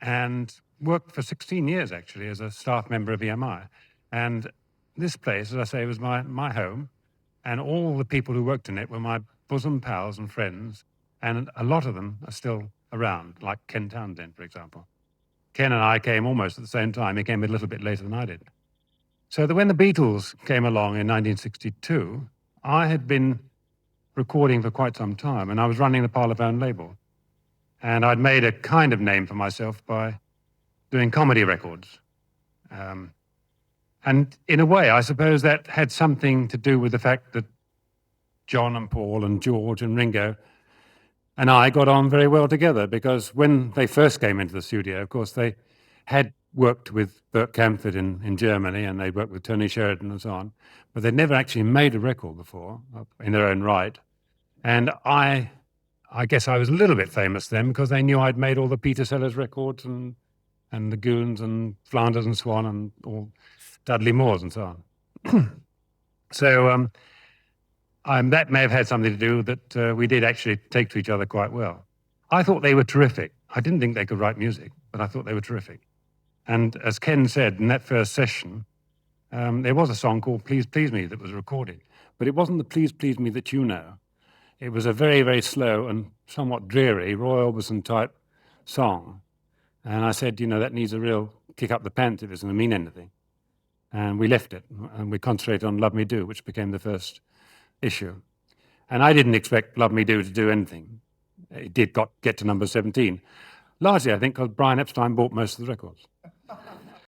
and worked for 16 years, actually, as a staff member of EMI. And this place, as I say, was my home, and all the people who worked in it were my bosom pals and friends, and a lot of them are still around, like Ken Townsend, for example. Ken and I came almost at the same time. He came a little bit later than I did. So that when the Beatles came along in 1962, I had been recording for quite some time, and I was running the Parlophone label. And I'd made a kind of name for myself by doing comedy records. And in a way, I suppose that had something to do with the fact that John and Paul and George and Ringo and I got on very well together, because when they first came into the studio, of course, they had worked with Bert Camford in Germany, and they worked with Tony Sheridan and so on, but they'd never actually made a record before in their own right. And I guess I was a little bit famous then, because they knew I'd made all the Peter Sellers records and the Goons and Flanders and Swan and all Dudley Moores and so on. So that may have had something to do that we did actually take to each other quite well. I thought they were terrific. I didn't think they could write music, but I thought they were terrific. And as Ken said in that first session, there was a song called Please Please Me that was recorded, but it wasn't the Please Please Me that you know. It was a very, very slow and somewhat dreary Roy Orbison type song. And I said, that needs a real kick up the pants if it's going to mean anything. And we left it, and we concentrated on Love Me Do, which became the first issue. And I didn't expect Love Me Do to do anything. It did get to number 17. Largely, I think, because Brian Epstein bought most of the records.